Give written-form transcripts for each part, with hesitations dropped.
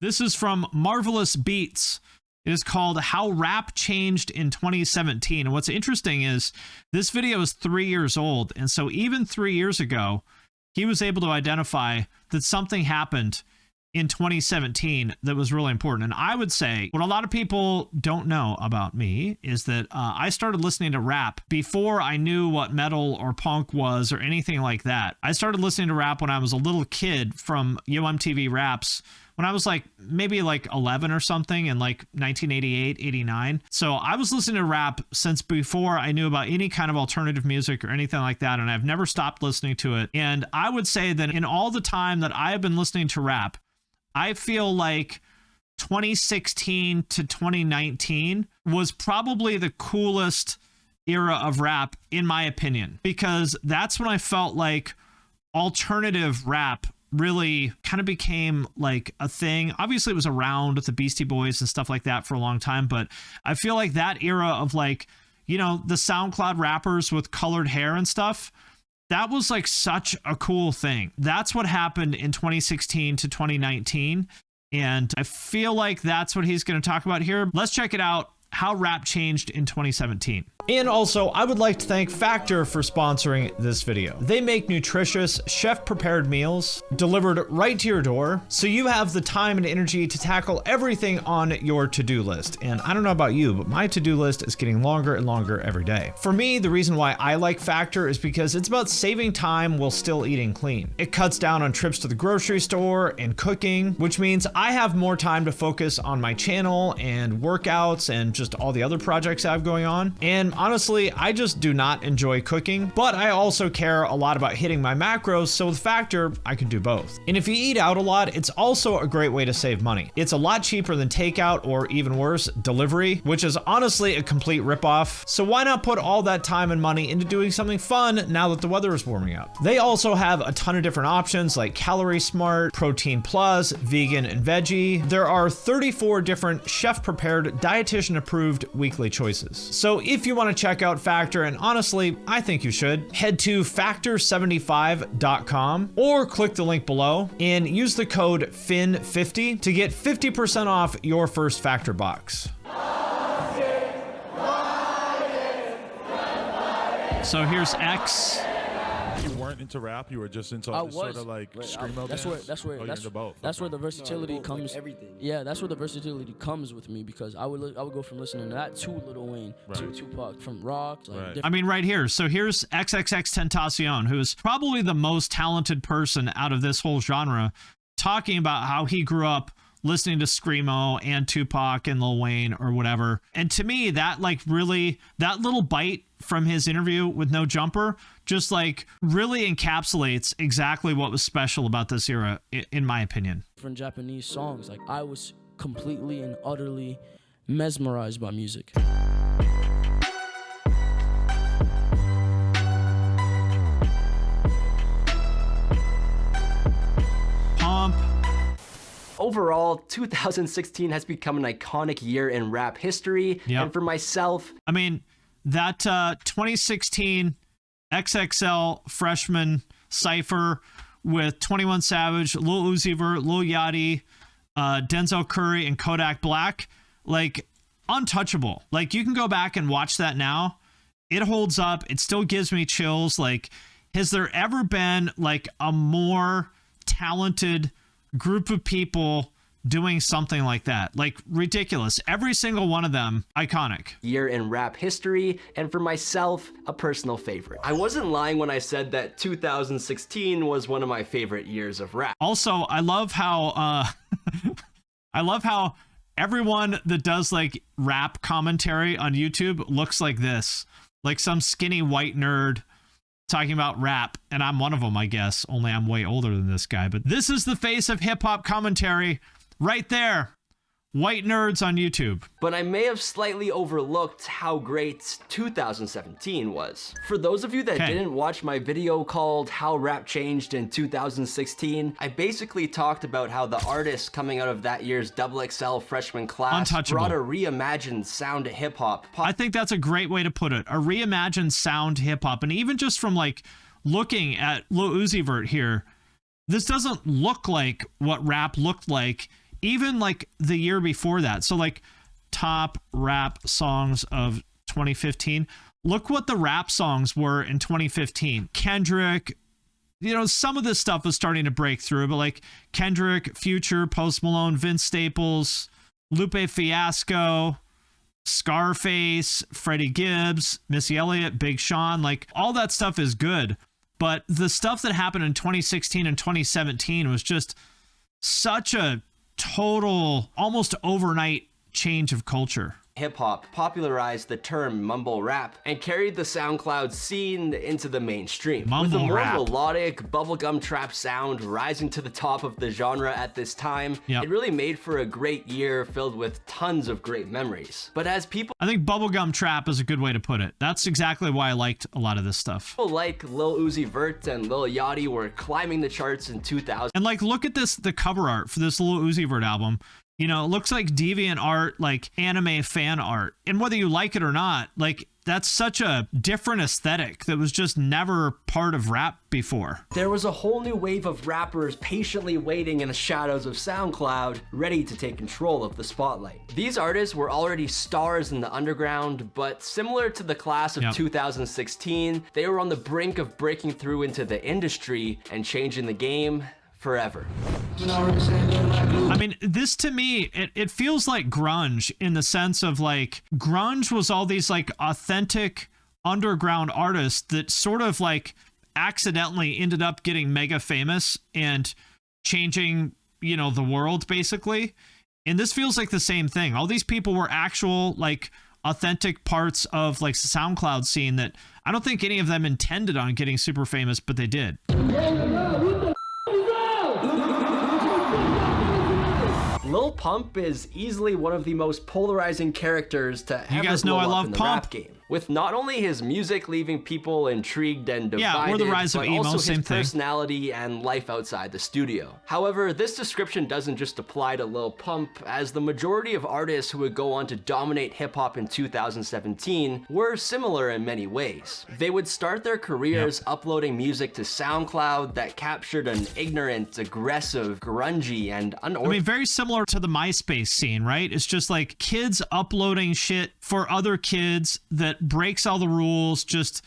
This is from Marvelous Beats. It is called How Rap Changed in 2017. And what's interesting is this video is 3 years old. And so even 3 years ago, he was able to identify that something happened in 2017 that was really important. And I would say what a lot of people don't know about me is that I started listening to rap before I knew what metal or punk was or anything like that. I started listening to rap when I was a little kid from Yo MTV Raps when I was like maybe like 11 or something in like 1988, 89. So I was listening to rap since before I knew about any kind of alternative music or anything like that. And I've never stopped listening to it. And I would say that in all the time that I have been listening to rap, I feel like 2016 to 2019 was probably the coolest era of rap, in my opinion, because that's when I felt like alternative rap really kind of became like a thing. Obviously, it was around with the Beastie Boys and stuff like that for a long time, but I feel like that era of like, you know, the SoundCloud rappers with colored hair and stuff, that was like such a cool thing. That's what happened in 2016 to 2019. And I feel like that's what he's going to talk about here. Let's check it out. How rap changed in 2017. And also, I would like to thank Factor for sponsoring this video. They make nutritious, chef-prepared meals delivered right to your door, so you have the time and energy to tackle everything on your to-do list. And I don't know about you, but my to-do list is getting longer and longer every day. For me, the reason why I like Factor is because it's about saving time while still eating clean. It cuts down on trips to the grocery store and cooking, which means I have more time to focus on my channel and workouts and just all the other projects I have going on. And honestly, I just do not enjoy cooking, but I also care a lot about hitting my macros, so with Factor, I can do both. And if you eat out a lot, it's also a great way to save money. It's a lot cheaper than takeout or even worse, delivery, which is honestly a complete ripoff. So why not put all that time and money into doing something fun now that the weather is warming up? They also have a ton of different options like Calorie Smart, Protein Plus, Vegan and Veggie. There are 34 different chef-prepared, dietitian-approved weekly choices. So if you want to check out Factor, and honestly, I think you should, head to factor75.com or click the link below and use the code FIN50 to get 50% off your first Factor box. So here's X. You weren't into rap, you were just into sort of like screamo dance? That's where the versatility comes. Everything. Yeah, that's where the versatility comes with me, because I would go from listening to that to Lil Wayne to Tupac, from rock. Like, I mean, right here. So here's XXXTentacion, who's probably the most talented person out of this whole genre, talking about how he grew up listening to screamo and Tupac and Lil Wayne or whatever. And to me, that like really, that little bite from his interview with No Jumper just like really encapsulates exactly what was special about this era, in my opinion. Different Japanese songs, like I was completely and utterly mesmerized by music. Pump. Overall, 2016 has become an iconic year in rap history. Yep. And for myself, I mean, that 2016 XXL Freshman cypher with 21 Savage, Lil Uzi Vert, Lil Yachty, Denzel Curry, and Kodak Black, like untouchable. Like you can go back and watch that now. It holds up. It still gives me chills. Like, has there ever been like a more talented group of people doing something like that? Like ridiculous. Every single one of them iconic. Year in rap history, and for myself, a personal favorite. I wasn't lying when I said that 2016 was one of my favorite years of rap. Also, I love how everyone that does like rap commentary on YouTube looks like this, like some skinny white nerd talking about rap, and I'm one of them, I guess, only I'm way older than this guy. But this is the face of hip-hop commentary right there. White nerds on YouTube. But I may have slightly overlooked how great 2017 was. For those of you that didn't watch my video called How Rap Changed in 2016, I basically talked about how the artists coming out of that year's XXL Freshman class brought a reimagined sound to hip-hop. I think that's a great way to put it. A reimagined sound to hip-hop. And even just from like looking at Lil Uzi Vert here, this doesn't look like what rap looked like even like the year before that. So like top rap songs of 2015. Look what the rap songs were in 2015. Kendrick, you know, some of this stuff was starting to break through, but like Kendrick, Future, Post Malone, Vince Staples, Lupe Fiasco, Scarface, Freddie Gibbs, Missy Elliott, Big Sean, like all that stuff is good. But the stuff that happened in 2016 and 2017 was just such a total, almost overnight change of culture. Hip-hop popularized the term mumble rap and carried the SoundCloud scene into the mainstream. With a more melodic, bubblegum trap sound rising to the top of the genre at this time, it really made for a great year filled with tons of great memories. But as people... I think bubblegum trap is a good way to put it. That's exactly why I liked a lot of this stuff. People like Lil Uzi Vert and Lil Yachty were climbing the charts in 2000. And like, look at this, the cover art for this Lil Uzi Vert album. You know, it looks like deviant art, like anime fan art. And whether you like it or not, like that's such a different aesthetic that was just never part of rap before. There was a whole new wave of rappers patiently waiting in the shadows of SoundCloud, ready to take control of the spotlight. These artists were already stars in the underground, but similar to the class of 2016, they were on the brink of breaking through into the industry and changing the game forever. I mean, this to me, it feels like grunge in the sense of like, grunge was all these like authentic underground artists that sort of like accidentally ended up getting mega famous and changing, you know, the world basically. And this feels like the same thing. All these people were actual like authentic parts of like the SoundCloud scene that I don't think any of them intended on getting super famous, but they did. Lil Pump is easily one of the most polarizing characters to ever blow up in the rap game. With not only his music leaving people intrigued and divided, or the rise of emo, also same his thing. personality and life outside the studio. However, this description doesn't just apply to Lil Pump, as the majority of artists who would go on to dominate hip-hop in 2017 were similar in many ways. They would start their careers uploading music to SoundCloud that captured an ignorant, aggressive, grungy, and unorthodox... I mean, very similar to the MySpace scene, right? It's just like kids uploading shit for other kids that breaks all the rules, just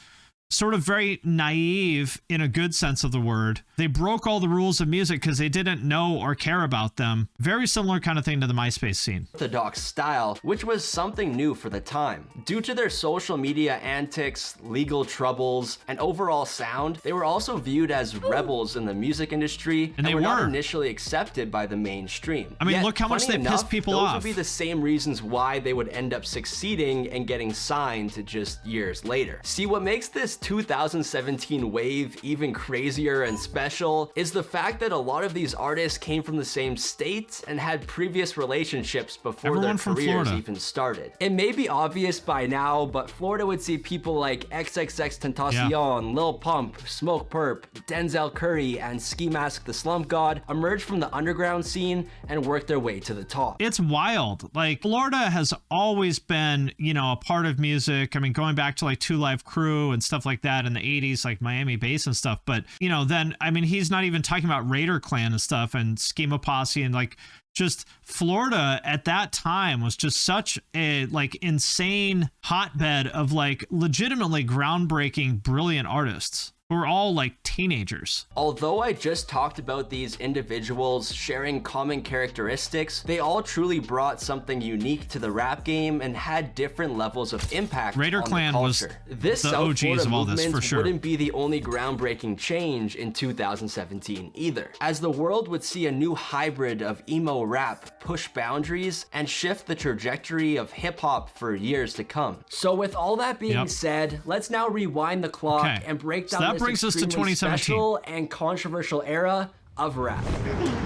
sort of very naive in a good sense of the word. They broke all the rules of music because they didn't know or care about them. Very similar kind of thing to the MySpace scene. Orthodox style, which was something new for the time. Due to their social media antics, legal troubles, and overall sound, they were also viewed as rebels in the music industry, and they were not initially accepted by the mainstream. I mean, Yet, look how much they pissed people off. off. Those would be the same reasons why they would end up succeeding and getting signed just years later. See, what makes this 2017 wave even crazier and special is the fact that a lot of these artists came from the same state and had previous relationships before their careers even started. It may be obvious by now, but Florida would see people like XXXTentacion, Lil Pump, Smoke Perp, Denzel Curry, and Mask Tha Slump God emerge from the underground scene and work their way to the top. It's wild. Like, Florida has always been, you know, a part of music. I mean, going back to like Two Live Crew and stuff like that in the 80s, like Miami Bass and stuff. But, you know, then, I mean, he's not even talking about Raider Clan and stuff and Schema Posse, and like just Florida at that time was just such a like insane hotbed of like legitimately groundbreaking, brilliant artists. We're all like teenagers. Although I just talked about these individuals sharing common characteristics, they all truly brought something unique to the rap game and had different levels of impact Raider on Clan the was culture. This the OGs of all this, for sure. Wouldn't be the only groundbreaking change in 2017 either, as the world would see a new hybrid of emo rap push boundaries and shift the trajectory of hip-hop for years to come. So with all that being said, let's now rewind the clock and break down this brings us to 2017. Special and controversial era of rap.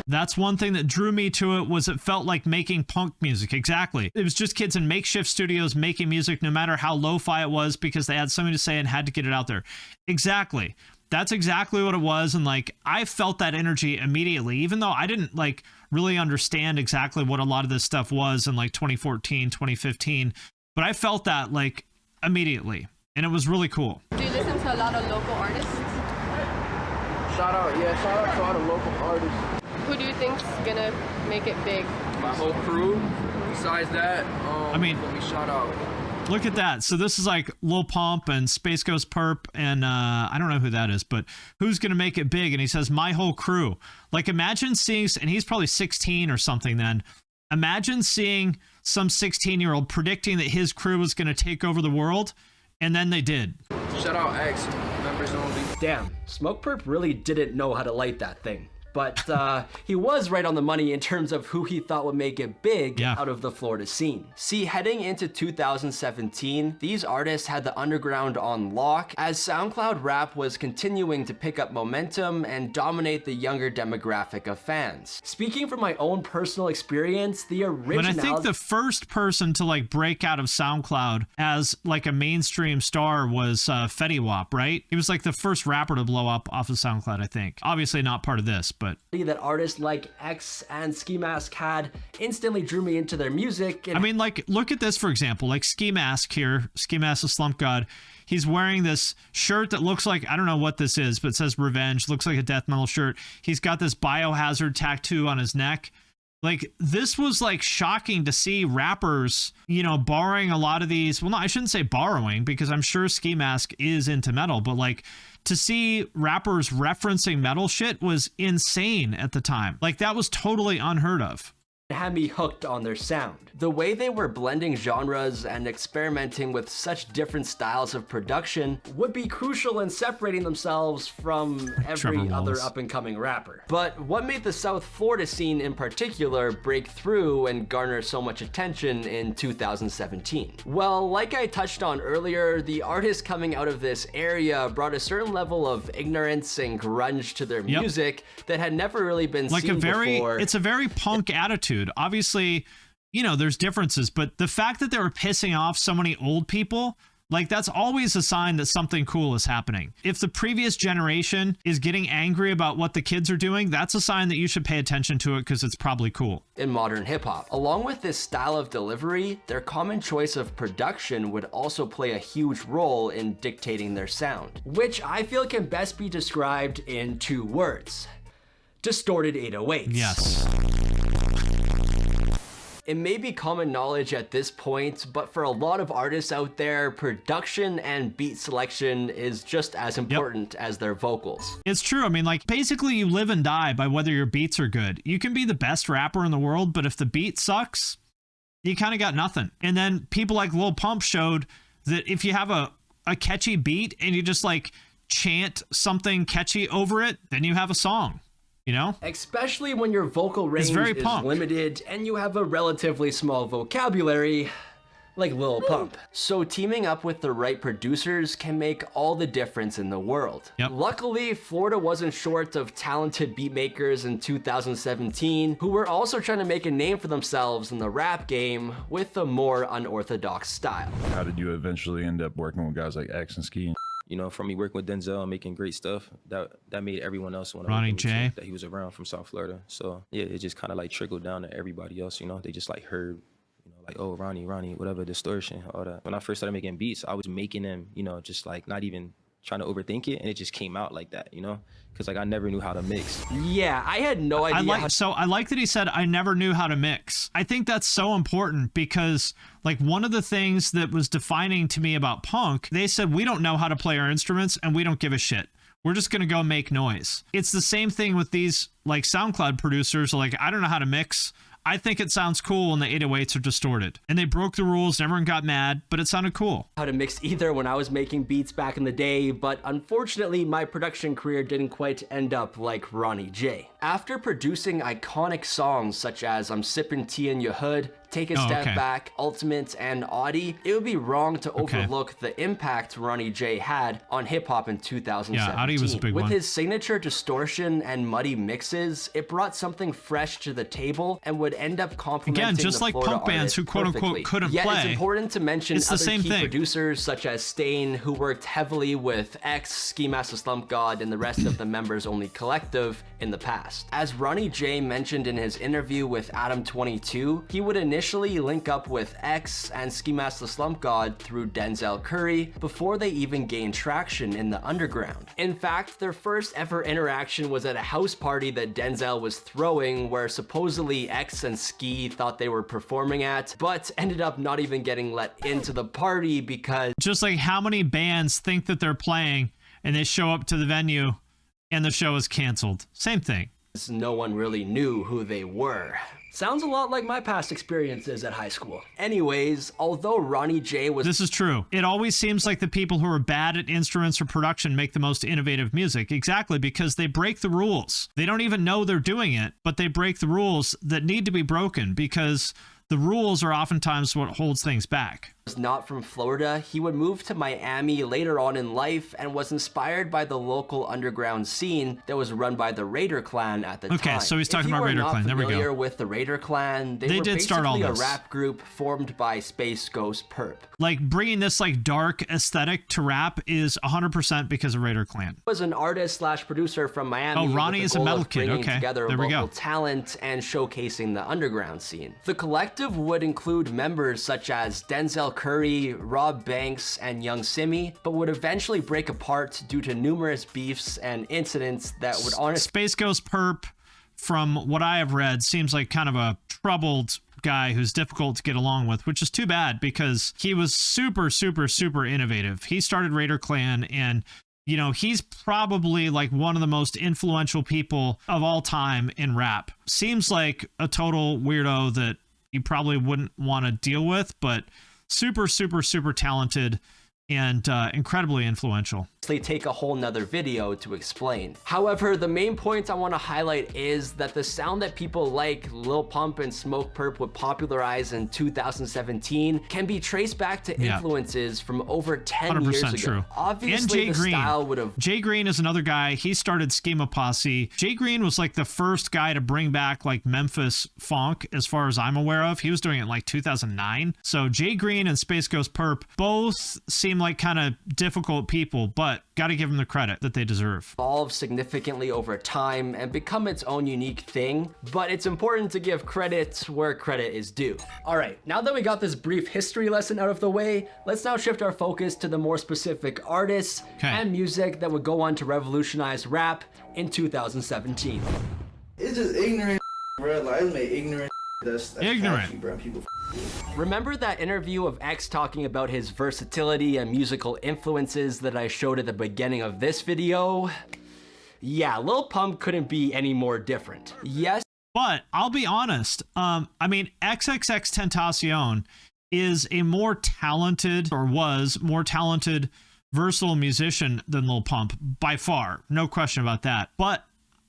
That's one thing that drew me to it, was it felt like making punk music. Exactly. It was just kids in makeshift studios making music, no matter how lo-fi it was, because they had something to say and had to get it out there. Exactly. That's exactly what it was. And like, I felt that energy immediately, even though I didn't like really understand exactly what a lot of this stuff was in like 2014, 2015, but I felt that like immediately. And it was really cool. Do you listen to a lot of local artists? Shout out to all the local artists. Who do you think's gonna make it big? My whole crew. Besides that, I mean, let me shout out. Look at that. So this is like Lil Pump and Space Ghost Perp and I don't know who that is, but who's going to make it big? And he says, my whole crew. Like imagine seeing, and he's probably 16 or something then. Imagine seeing some 16-year-old predicting that his crew was going to take over the world, and then they did. Shout out X, members only. Damn, Smoke Perp really didn't know how to light that thing. But he was right on the money in terms of who he thought would make it big out of the Florida scene. See, heading into 2017, these artists had the underground on lock as SoundCloud rap was continuing to pick up momentum and dominate the younger demographic of fans. Speaking from my own personal experience, the original... But I think the first person to like break out of SoundCloud as like a mainstream star was Fetty Wap, right? He was like the first rapper to blow up off of SoundCloud, I think. Obviously not part of this, but that artists like X and Ski Mask had instantly drew me into their music. And I mean, like, look at this, for example, like Ski Mask here, Mask Tha Slump God. He's wearing this shirt that looks like, I don't know what this is, but it says Revenge, looks like a death metal shirt. He's got this biohazard tattoo on his neck. Like, this was like shocking to see rappers, you know, borrowing a lot of these. Well, no, I shouldn't say borrowing because I'm sure Ski Mask is into metal, but like to see rappers referencing metal shit was insane at the time. Like that was totally unheard of. Had me hooked on their sound. The way they were blending genres and experimenting with such different styles of production would be crucial in separating themselves from every other up-and-coming rapper. But what made the South Florida scene in particular break through and garner so much attention in 2017? Well, like I touched on earlier, the artists coming out of this area brought a certain level of ignorance and grunge to their music that had never really been like seen before. It's a very punk attitude. Obviously, you know, there's differences, but the fact that they were pissing off so many old people, like that's always a sign that something cool is happening. If the previous generation is getting angry about what the kids are doing, that's a sign that you should pay attention to it because it's probably cool. In modern hip hop, along with this style of delivery, their common choice of production would also play a huge role in dictating their sound, which I feel can best be described in 2 words: distorted 808s. Yes. It may be common knowledge at this point, but for a lot of artists out there, production and beat selection is just as important as their vocals. It's true. I mean, like, basically you live and die by whether your beats are good. You can be the best rapper in the world, but if the beat sucks, you kind of got nothing. And then people like Lil Pump showed that if you have a catchy beat and you just like chant something catchy over it, then you have a song. You know? Especially when your vocal range is limited and you have a relatively small vocabulary, like Lil Pump. So teaming up with the right producers can make all the difference in the world. Luckily, Florida wasn't short of talented beat makers in 2017 who were also trying to make a name for themselves in the rap game with a more unorthodox style. How did you eventually end up working with guys like X and Ski? You know, from me working with Denzel and making great stuff, that made everyone else want to Ronnie J. that he was around from South Florida. So yeah, it just kind of like trickled down to everybody else. You know, they just like heard, you know, like, oh, Ronnie, whatever, distortion, all that. When I first started making beats, I was making them, you know, just like not even trying to overthink it, and it just came out like that, you know, because like I never knew how to mix. Yeah, I had no idea. I like that he said I never knew how to mix. I think that's so important because like one of the things that was defining to me about punk, they said we don't know how to play our instruments and we don't give a shit. We're just gonna go make noise. It's the same thing with these like SoundCloud producers. Like, I don't know how to mix. I think it sounds cool when the 808s are distorted. And they broke the rules, and everyone got mad, but it sounded cool. How to mix either when I was making beats back in the day, but unfortunately my production career didn't quite end up like Ronnie J. After producing iconic songs such as I'm Sippin' Tea in Your Hood, Take a Step Back, Ultimate, and Audi, it would be wrong to overlook the impact Ronnie J had on hip-hop in 2017. Yeah, Audi was a big one. With his signature distortion and muddy mixes, it brought something fresh to the table and would end up complementing again, just the like Florida punk bands who quote-unquote couldn't play. play. It's important to mention It's the other same key thing. producers such as Stain, who worked heavily with X, Ski Mask Tha Slump God, and the rest of the Members Only Collective in the past. As Ronnie J mentioned in his interview with Adam 22, he would initially initially link up with X and Mask Tha Slump God through Denzel Curry before they even gained traction in the underground. In fact, their first ever interaction was at a house party that Denzel was throwing, where supposedly X and Ski thought they were performing at, but ended up not even getting let into the party because... Just like how many bands think that they're playing and they show up to the venue and the show is canceled. Same thing. No one really knew who they were. Sounds a lot like my past experiences at high school. Anyways, although Ronnie J was... This is true. It always seems like the people who are bad at instruments or production make the most innovative music. Exactly, because they break the rules. They don't even know they're doing it, but they break the rules that need to be broken because the rules are oftentimes what holds things back. Was not from Florida. He would move to Miami later on in life and was inspired by the local underground scene that was run by the Raider Clan at the time. Okay, so he's talking about Raider Clan. There we go. If you are not familiar with the Raider Clan, they were did start all basically a this. rap group formed by Space Ghost Perp. Like bringing this like dark aesthetic to rap is 100% because of Raider Clan. Was an artist slash producer from Miami. Oh, Ronnie is a metal kid. Okay, together there we local go. talent and showcasing the underground scene. The collective would include members such as Denzel Curry, Rob Banks, and Young Simi, but would eventually break apart due to numerous beefs and incidents that would honestly... Space Ghost Perp, from what I have read, seems like kind of a troubled guy who's difficult to get along with, which is too bad because he was super, super, super innovative. He started Raider Clan, and you know, he's probably like one of the most influential people of all time in rap. Seems like a total weirdo that you probably wouldn't want to deal with, but super, super, super talented and incredibly influential. Take a whole nother video to explain. However, the main point I want to highlight is that the sound that people like Lil Pump and Smoke Perp would popularize in 2017 can be traced back to influences from over 10 years ago. True. Obviously, and Jay Green. Style would have... Jay Green is another guy. He started Schema Posse. Jay Green was like the first guy to bring back like Memphis funk, as far as I'm aware of. He was doing it in like 2009. So Jay Green and Space Ghost Perp both seem like kind of difficult people, but got to give them the credit that they deserve. Evolved significantly over time and become its own unique thing, but it's important to give credit where credit is due. All right, now that we got this brief history lesson out of the way, let's now shift our focus to the more specific artists and music that would go on to revolutionize rap in 2017. It's just ignorant, bro. Like, it's made ignorant. That's ignorant. Catchy, bro. People. Remember that interview of X talking about his versatility and musical influences that I showed at the beginning of this video? Yeah, Lil Pump couldn't be any more different. Yes. But I'll be honest. I mean, XXXTentacion is a more talented, or was more talented, versatile musician than Lil Pump by far. No question about that. But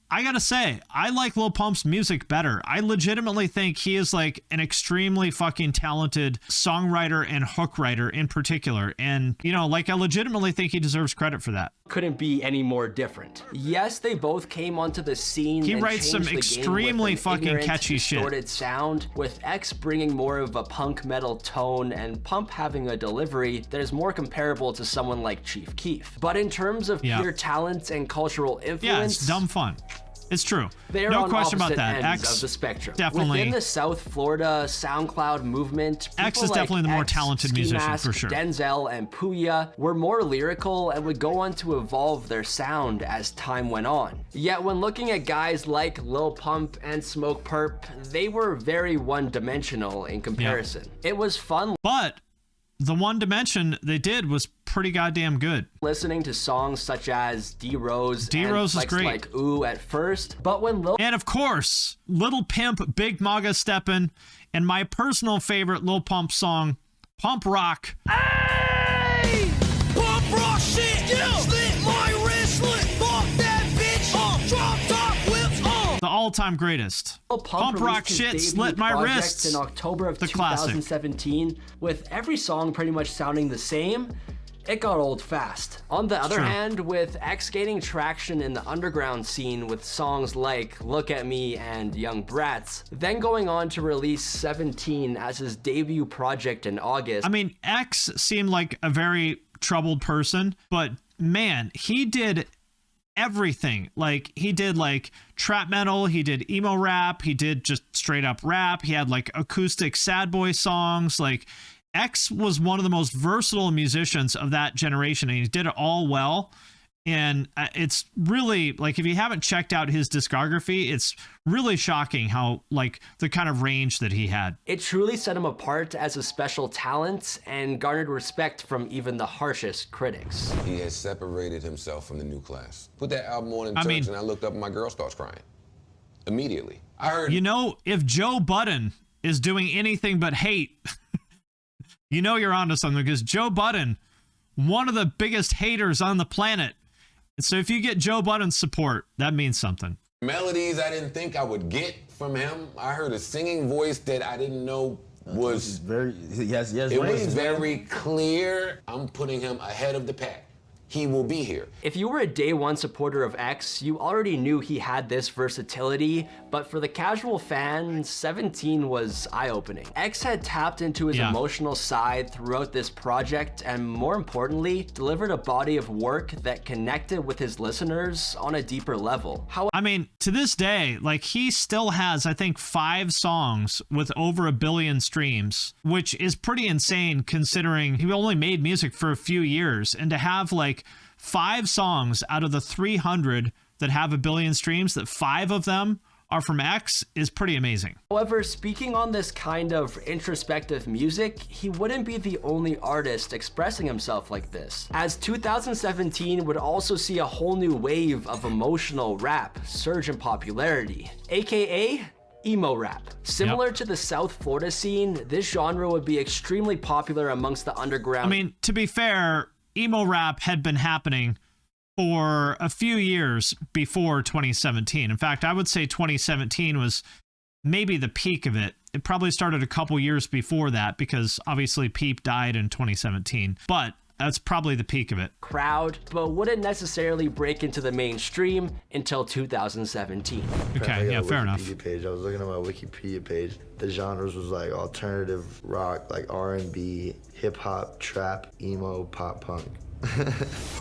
I gotta say, I like Lil Pump's music better. I legitimately think he is like an extremely fucking talented songwriter and hook writer in particular. And, you know, like I legitimately think he deserves credit for that. Couldn't be any more different. Yes, they both came onto the scene. He writes some extremely fucking catchy shit. Distorted sound, with X bringing more of a punk metal tone and Pump having a delivery that is more comparable to someone like Chief Keef. But in terms of pure talent and cultural influence, yeah, it's dumb fun. It's true. They're no on question about that. Ends X of the spectrum. Definitely. Within the South Florida SoundCloud movement, X is definitely the more talented musician for sure. Denzel and Puya were more lyrical and would go on to evolve their sound as time went on. Yet when looking at guys like Lil Pump and Smoke Perp, they were very one-dimensional in comparison. It was fun. But the one dimension they did was pretty goddamn good. Listening to songs such as D-Rose is great. Like Ooh at first, but when Lil... And of course, Lil Pimp, Big Maga Steppin', and my personal favorite Lil Pump song, Pump Rock. Hey! Pump Rock shit! Yeah! Slit my wrist, slit, fuck that bitch! Drop top whips, The all-time greatest. Pump Rock shit, slit my wrists. In October of 2017, with every song pretty much sounding the same, it got old fast. On the other hand, with X gaining traction in the underground scene with songs like Look at Me and Young Brats, then going on to release 17 as his debut project in August. I mean, X seemed like a very troubled person, but man, he did everything. Like he did like trap metal, he did emo rap, he did just straight up rap. He had like acoustic sad boy songs. Like X was one of the most versatile musicians of that generation, and he did it all well. And it's really like, if you haven't checked out his discography, it's really shocking how like the kind of range that he had. It truly set him apart as a special talent and garnered respect from even the harshest critics. He has separated himself from the new class. Put that album on in church, and I looked up and my girl starts crying. Immediately. I heard, you know, if Joe Budden is doing anything but hate, you know you're onto something, because Joe Budden, one of the biggest haters on the planet. So if you get Joe Budden's support, that means something. melodies I didn't think I would get from him. I heard a singing voice that I didn't know was very, yes, it was very clear. I'm putting him ahead of the pack. He will be here. If you were a day one supporter of X, you already knew he had this versatility, but for the casual fan, 17 was eye-opening. X had tapped into his emotional side throughout this project, and more importantly, delivered a body of work that connected with his listeners on a deeper level. I mean, to this day, like, he still has, I think, 5 songs with over 1 billion streams, which is pretty insane considering he only made music for a few years, and to have like 5 songs out of the 300 that have 1 billion streams, that 5 of them are from X, is pretty amazing. However, speaking on this kind of introspective music, he wouldn't be the only artist expressing himself like this, as 2017 would also see a whole new wave of emotional rap surge in popularity, aka emo rap. Similar to the South Florida scene, this genre would be extremely popular amongst the underground. I mean, to be fair, emo rap had been happening for a few years before 2017. In fact, I would say 2017 was maybe the peak of it. It probably started a couple years before that, because obviously Peep died in 2017, but that's probably the peak of it. Crowd, but wouldn't necessarily break into the mainstream until 2017. Okay, yeah, fair enough. Page. I was looking at my Wikipedia page. The genres was like alternative rock, like R&B, hip hop, trap, emo, pop punk.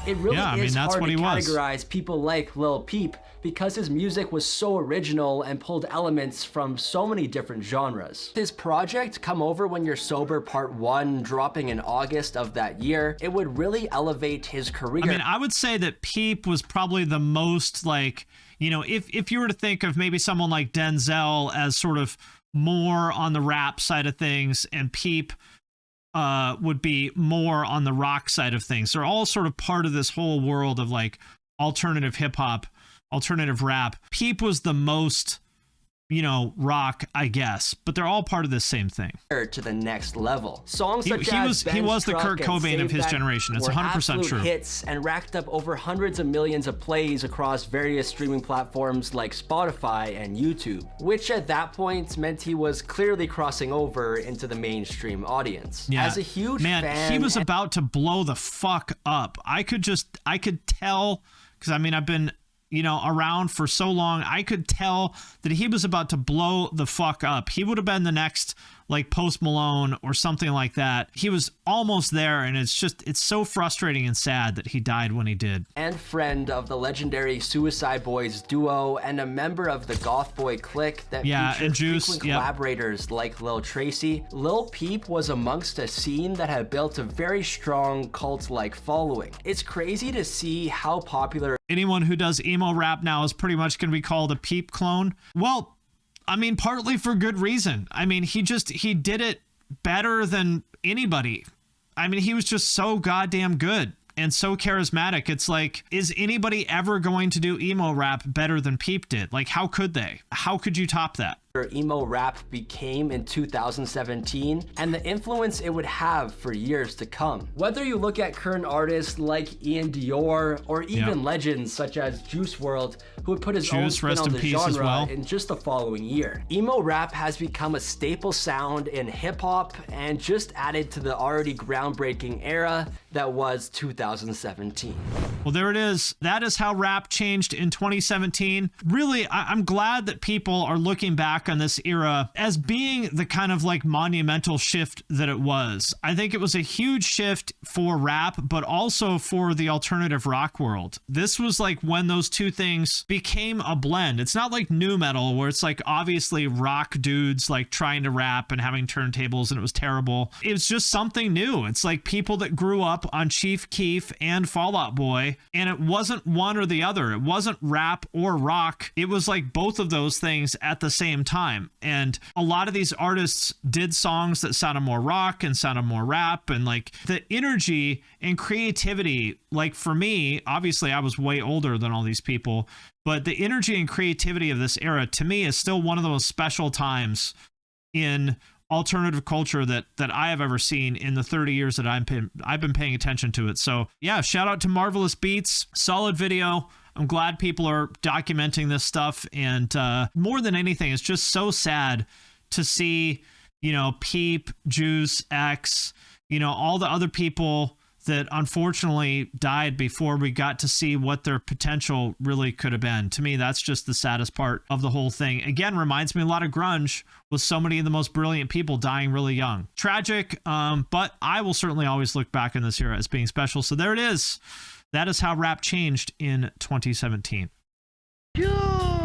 It really is hard to categorize people like Lil Peep because his music was so original and pulled elements from so many different genres. His project, Come Over When You're Sober Part 1, dropping in August of that year, it would really elevate his career. I mean, I would say that Peep was probably the most, like, you know, if you were to think of maybe someone like Denzel as sort of more on the rap side of things, and Peep would be more on the rock side of things. They're all sort of part of this whole world of like alternative hip hop, alternative rap. Peep was the most, you know, rock, I guess, but they're all part of the same thing. To the next level. Songs he was the Kurt Cobain of his generation. It's 100% true. Hits and racked up over hundreds of millions of plays across various streaming platforms like Spotify and YouTube, which at that point meant he was clearly crossing over into the mainstream audience. Yeah. As a huge fan, he was about to blow the fuck up. I could tell, because I mean, I've been, you know, around for so long, I could tell that he was about to blow the fuck up. He would have been the next, like, Post Malone or something like that. He was almost there, and it's so frustrating and sad that he died when he did. And friend of the legendary Suicide Boys duo, and a member of the Goth Boy clique that featured frequent collaborators like Lil Tracy, Lil Peep was amongst a scene that had built a very strong cult-like following. It's crazy to see how popular anyone who does emo rap now is pretty much going to be called a Peep clone. Well, I mean, partly for good reason. I mean, he did it better than anybody. I mean, he was just so goddamn good and so charismatic. It's like, is anybody ever going to do emo rap better than Peep did? Like, how could they? How could you top that? Emo rap became in 2017 and the influence it would have for years to come. Whether you look at current artists like Ian Dior or even legends such as Juice WRLD, who would put his own spin on the genre in just the following year. Emo rap has become a staple sound in hip hop and just added to the already groundbreaking era that was 2017. Well, there it is. That is how rap changed in 2017. Really, I'm glad that people are looking back back on this era as being the kind of like monumental shift that it was. I think it was a huge shift for rap, but also for the alternative rock world. This was like when those two things became a blend. It's not like nu metal where it's like obviously rock dudes like trying to rap and having turntables and it was terrible. It was just something new. It's like people that grew up on Chief Keef and Fall Out Boy, and it wasn't one or the other. It wasn't rap or rock. It was like both of those things at the same time. And a lot of these artists did songs that sounded more rock and sounded more rap, and like the energy and creativity, like for me, obviously I was way older than all these people, but the energy and creativity of this era to me is still one of the most special times in alternative culture that I have ever seen in the 30 years that I've been paying attention to it. So yeah, shout out to Marvelous Beats. Solid video. I'm glad people are documenting this stuff. And more than anything, it's just so sad to see, you know, Peep, Juice, X, you know, all the other people that unfortunately died before we got to see what their potential really could have been. To me, that's just the saddest part of the whole thing. Again, reminds me a lot of grunge, with so many of the most brilliant people dying really young. Tragic, but I will certainly always look back in this era as being special. So there it is. That is how rap changed in 2017. Yeah.